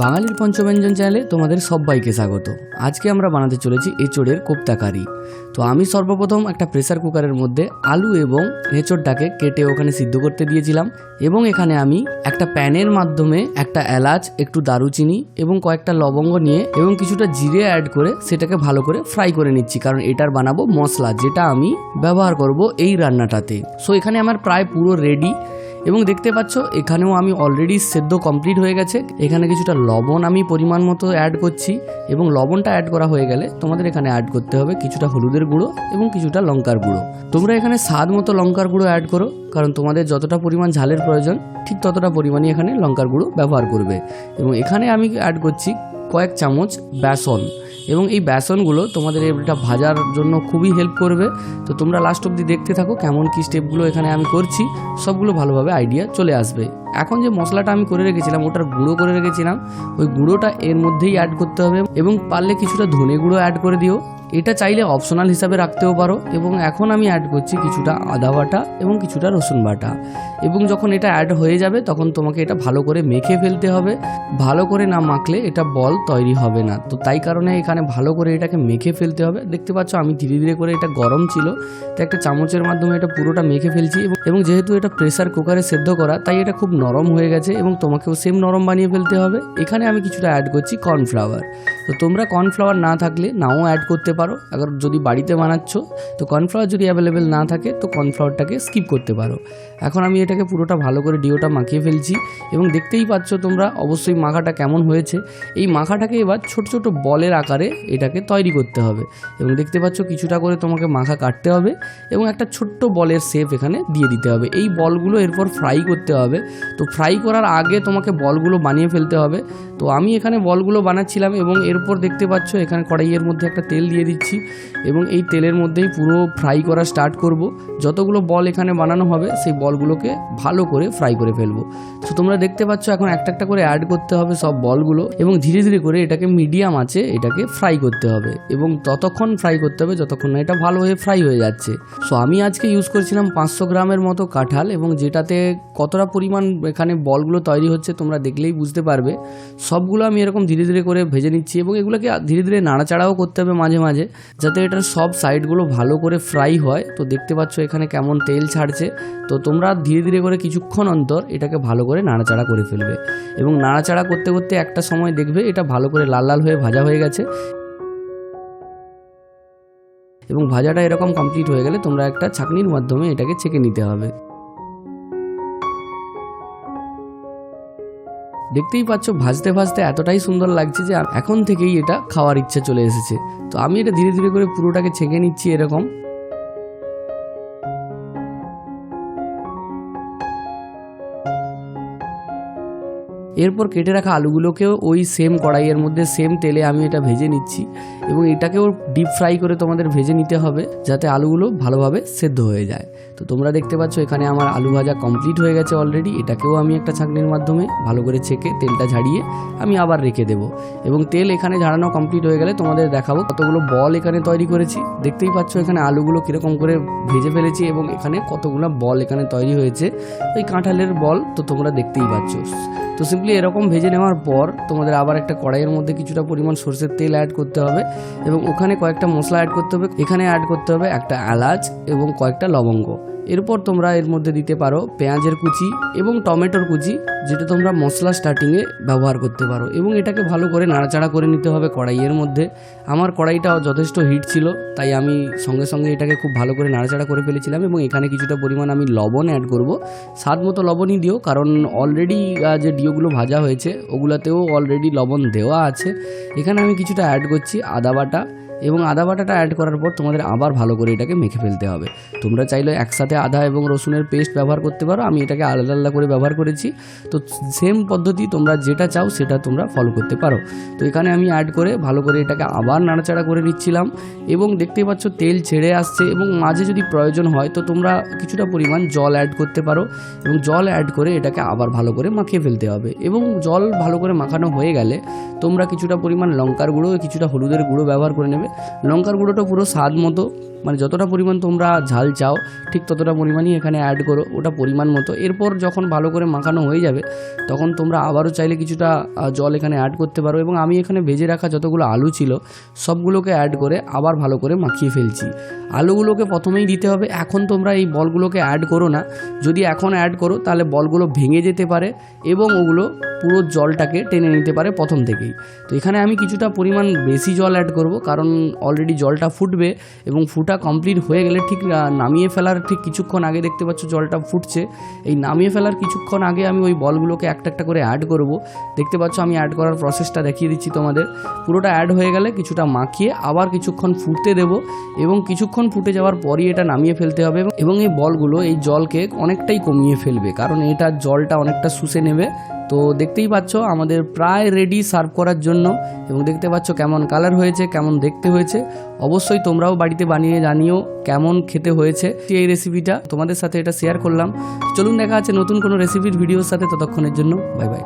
বাঙালির পঞ্চব্যঞ্জন চ্যানেলে তোমাদের সবাইকে স্বাগত। আজকে আমরা বানাতে চলেছি এঁচোড়ের কোপ্তা কারি। তো আমি সর্বপ্রথম একটা প্রেসার কুকারের মধ্যে আলু এবং এঁচোড়টাকে কেটে ওখানে সিদ্ধ করতে দিয়েছিলাম এবং এখানে আমি একটা প্যানের মাধ্যমে একটা এলাচ, একটু দারুচিনি এবং কয়েকটা লবঙ্গ নিয়ে এবং কিছুটা জিরে অ্যাড করে সেটাকে ভালো করে ফ্রাই করে নিচ্ছি, কারণ এটার বানাবো মশলা যেটা আমি ব্যবহার করব এই রান্নাটাতে। সো এখানে আমার প্রায় পুরো রেডি এবং দেখতে পাচ্ছ এখানেও আমি অলরেডি সেদ্ধ কমপ্লিট হয়ে গেছে। এখানে কিছুটা লবণ আমি পরিমাণ মতো অ্যাড করছি এবং লবণটা অ্যাড করা হয়ে গেলে তোমাদের এখানে অ্যাড করতে হবে কিছুটা হলুদের গুঁড়ো এবং কিছুটা লঙ্কার গুঁড়ো। তোমরা এখানে স্বাদ মতো লঙ্কার গুঁড়ো অ্যাড করো, কারণ তোমাদের যতটা পরিমাণ ঝালের প্রয়োজন ঠিক ততটা পরিমাণই এখানে লঙ্কার গুঁড়ো ব্যবহার করবে। এবং এখানে আমি অ্যাড করছি কয়েক চামচ বেসন এবং এই বেসনগুলো তোমাদের এটা ভাজার জন্য খুবই হেল্প করবে। তো তোমরা লাস্ট অবধি দেখতে থাকো কেমন কি স্টেপগুলো এখানে আমি করছি, সবগুলো ভালোভাবে আইডিয়া চলে আসবে। এখন যে মশলাটা আমি করে রেখেছিলাম, ওটার গুঁড়ো করে রেখেছিলাম, ওই গুঁড়োটা এর মধ্যেই অ্যাড করতে হবে এবং পারলে কিছুটা ধনে গুঁড়ো অ্যাড করে দিও। এটা চাইলে অপশনাল হিসাবে রাখতেও পারো। এবং এখন আমি অ্যাড করছি কিছুটা আদা বাটা এবং কিছুটা রসুন বাটা। এবং যখন এটা অ্যাড হয়ে যাবে তখন তোমাকে এটা ভালো করে মেখে ফেলতে হবে। ভালো করে না মাখলে এটা বল তৈরি হবে না, তো তাই কারণে এখানে ভালো করে এটাকে মেখে ফেলতে হবে। দেখতে পাচ্ছ আমি ধীরে ধীরে করে, এটা গরম ছিল তো একটা চামচের মাধ্যমে এটা পুরোটা মেখে ফেলছি। এবং যেহেতু এটা প্রেসার কুকারে সেদ্ধ করা, তাই এটা খুব নরম হয়ে গেছে এবং তোমাকেও সেম নরম বানিয়ে ফেলতে হবে। এখানে আমি কিছুটা অ্যাড করছি কর্নফ্লাওয়ার। তো তোমরা কর্নফ্লাওয়ার না থাকলে নাও অ্যাড করতে পারো, আবার যদি বাড়িতে বানাচ্ছ তো কর্নফ্লাওয়ার যদি অ্যাভেলেবেল না থাকে তো কর্নফ্লাওয়ারটাকে স্কিপ করতে পারো। এখন আমি এটাকে পুরোটা ভালো করে ডিওটা মাখিয়ে ফেলছি এবং দেখতেই পাচ্ছ তোমরা অবশ্যই মাখাটা কেমন হয়েছে। এই মাখাটাকে এবার ছোট ছোট বলের আকারে এটাকে তৈরি করতে হবে এবং দেখতে পাচ্ছ কিছুটা করে তোমাকে মাখা কাটতে হবে এবং একটা ছোট্ট বলের শেপ এখানে দিয়ে দিতে হবে। এই বলগুলো এরপর ফ্রাই করতে হবে। তো ফ্রাই করার আগে তোমাকে বলগুলো বানিয়ে ফেলতে হবে। তো আমি এখানে বলগুলো বানাচ্ছিলাম এবং এরপর দেখতে পাচ্ছ এখানে কড়াইয়ের মধ্যে একটা তেল দিয়ে দিচ্ছি এবং এই তেলের মধ্যেই পুরো ফ্রাই করা স্টার্ট করব। যতগুলো বল এখানে বানানো হবে সেই বলগুলোকে ভালো করে ফ্রাই করে ফেলবো। তো তোমরা দেখতে পাচ্ছ এখন একটা একটা করে অ্যাড করতে হবে সব বলগুলো এবং ধীরে ধীরে করে এটাকে মিডিয়াম আঁচে এটাকে ফ্রাই করতে হবে এবং ততক্ষণ ফ্রাই করতে হবে যতক্ষণ না এটা ভালো হয়ে ফ্রাই হয়ে যাচ্ছে। সো আমি আজকে ইউজ করছিলাম 500 গ্রামের মতো কাঁঠাল এবং যেটাতে কতটা পরিমাণ এখানে বলগুলো তৈরি হচ্ছে তোমরা দেখলেই বুঝতে পারবে। সবগুলো আমি এরকম ধীরে ধীরে করে ভেজে নিচ্ছি এবং এগুলোকে ধীরে ধীরে নাড়াচাড়াও করতে হবে মাঝে মাঝে, যাতে এটার সব সাইডগুলো ভালো করে ফ্রাই হয়। তো দেখতে পাচ্ছ এখানে কেমন তেল ছাড়ছে। তো তোমরা ধীরে ধীরে করে কিছুক্ষণ অন্তর এটাকে ভালো করে নাড়াচাড়া করে ফেলবে এবং নাড়াচাড়া করতে করতে একটা সময় দেখবে এটা ভালো করে লাল লাল হয়ে ভাজা হয়ে গেছে এবং ভাজাটা এরকম কমপ্লিট হয়ে গেলে তোমরা একটা ছাঁকনির মাধ্যমে এটাকে ছেঁকে নিতে হবে। দেখতেই পাচ্ছ ভাজতে ভাজতে এতটাই সুন্দর লাগছে যে এখন থেকেই এটা খাওয়ার ইচ্ছে চলে এসেছে। তো আমি এটা ধীরে ধীরে করে পুরোটাকে ছেঁকে নিচ্ছি এরকম। এরপর কেটে রাখা আলুগুলোকেও ওই সেম কড়াইয়ের মধ্যে সেম তেলে আমি এটা ভেজে নিচ্ছি এবং এটাকেও ডিপ ফ্রাই করে তোমাদের ভেজে নিতে হবে যাতে আলুগুলো ভালোভাবে সেদ্ধ হয়ে যায়। তো তোমরা দেখতে পাচ্ছ এখানে আমার আলু ভাজা কমপ্লিট হয়ে গেছে অলরেডি। এটাকেও আমি একটা ছাঁকনির মাধ্যমে ভালো করে ছেঁকে তেলটা ঝাড়িয়ে আমি আবার রেখে দেবো এবং তেল এখানে ঝাড়ানো কমপ্লিট হয়ে গেলে তোমাদের দেখাবো কতগুলো বল এখানে তৈরি করেছি। দেখতেই পাচ্ছ এখানে আলুগুলো কীরকম করে ভেজে ফেলেছি এবং এখানে কতগুলো বল এখানে তৈরি হয়েছে ওই কাঁঠালের বল। তো তোমরা দেখতেই পাচ্ছ। তো সিম্পলি এরকম ভেজে নেওয়ার পর তোমাদের আবার একটা কড়াইয়ের মধ্যে কিছুটা পরিমাণ সরষের তেল অ্যাড করতে হবে এবং ওখানে কয়েকটা মশলা অ্যাড করতে হবে। এখানে অ্যাড করতে হবে একটা এলাচ এবং কয়েকটা লবঙ্গ। এরপর তোমরা এর মধ্যে দিতে পারো পেঁয়াজের কুচি এবং টমেটোর কুচি, যেটা তোমরা মশলা স্টার্টিংয়ে ব্যবহার করতে পারো এবং এটাকে ভালো করে নাড়াচাড়া করে নিতে হবে কড়াইয়ের মধ্যে। আমার কড়াইটা যথেষ্ট হিট ছিল তাই আমি সঙ্গে সঙ্গে এটাকে খুব ভালো করে নাড়াচাড়া করে ফেলেছিলাম এবং এখানে কিছুটা পরিমাণ আমি লবণ অ্যাড করব। স্বাদ মতো লবণই দিও, কারণ অলরেডি যে ডিওগুলো ভাজা হয়েছে ওগুলোতেও অলরেডি লবণ দেওয়া আছে। এখানে আমি কিছুটা অ্যাড করছি আদা বাটা এবং আদা বাটাটা অ্যাড করার পর তোমাদের আবার ভালো করে এটাকে মেখে ফেলতে হবে। তোমরা চাইলে একসাথে আদা এবং রসুনের পেস্ট ব্যবহার করতে পারো, আমি এটাকে আলাদা আলাদা করে ব্যবহার করেছি। তো সেম পদ্ধতি তোমরা যেটা চাও সেটা তোমরা ফলো করতে পারো। তো এখানে আমি অ্যাড করে ভালো করে এটাকে আবার নাড়াচাড়া করে নিচ্ছিলাম এবং দেখতেই পাচ্ছ তেল ছেড়ে আসছে এবং মাঝে যদি প্রয়োজন হয় তো তোমরা কিছুটা পরিমাণ জল অ্যাড করতে পারো এবং জল অ্যাড করে এটাকে আবার ভালো করে মাখিয়ে ফেলতে হবে। এবং জল ভালো করে মাখানো হয়ে গেলে তোমরা কিছুটা পরিমাণ লঙ্কার গুঁড়ো কিছুটা হলুদের গুঁড়ো ব্যবহার করে নেবে। লঙ্কার গুঁড়োটা পুরো স্বাদ মতো মানে যতটা পরিমাণ তোমরা ঝাল চাও ঠিক ততটা পরিমাণই এখানে অ্যাড করো, ওটা পরিমাণ মতো। এরপর যখন ভালো করে মাখানো হয়ে যাবে তখন তোমরা আবারও চাইলে কিছুটা জল এখানে অ্যাড করতে পারো। এবং আমি এখানে ভেজে রাখা যতগুলো আলু ছিল সবগুলোকে অ্যাড করে আবার ভালো করে মাখিয়ে ফেলছি। আলুগুলোকে প্রথমেই দিতে হবে, এখন তোমরা এই বলগুলোকে অ্যাড করো না। যদি এখন অ্যাড করো তাহলে বলগুলো ভেঙে যেতে পারে এবং ওগুলো পুরো জলটাকে টেনে নিতে পারে প্রথম থেকেই। তো এখানে আমি কিছুটা পরিমাণ বেশি জল অ্যাড করব, কারণ অলরেডি জলটা ফুটবে এবং ফুটা কমপ্লিট হয়ে গেলে ঠিক নামিয়ে ফেলার ঠিক কিছুক্ষণ আগে দেখতে পাচ্ছ জলটা ফুটছে। এই নামিয়ে ফেলার কিছুক্ষণ আগে আমি ওই বলগুলোকে একটা একটা করে অ্যাড করব। দেখতে পাচ্ছ আমি অ্যাড করার প্রসেসটা দেখিয়ে দিচ্ছি তোমাদের। পুরোটা অ্যাড হয়ে গেলে কিছুটা মাখিয়ে আবার কিছুক্ষণ ফুটতে দেব এবং কিছুক্ষণ ফুটে যাওয়ার পরই এটা নামিয়ে ফেলতে হবে। এবং এই বলগুলো এই জলকে অনেকটাই কমিয়ে ফেলবে, কারণ এটা জলটা অনেকটা শুষে নেবে। তো দেখতেই পাচ্ছ আমাদের প্রায় রেডি সার্ভ করার জন্য। এবং দেখতে পাচ্ছ কেমন কালার হয়েছে, কেমন দেখতে হয়েছে। অবশ্যই তোমরাও বাড়িতে বানিয়ে জানিও কেমন খেতে হয়েছে। এই রেসিপিটা তোমাদের সাথে এটা শেয়ার করলাম। চলুন দেখা আছে নতুন কোনো রেসিপির ভিডিওর সাথে, ততক্ষণের জন্য বাই বাই।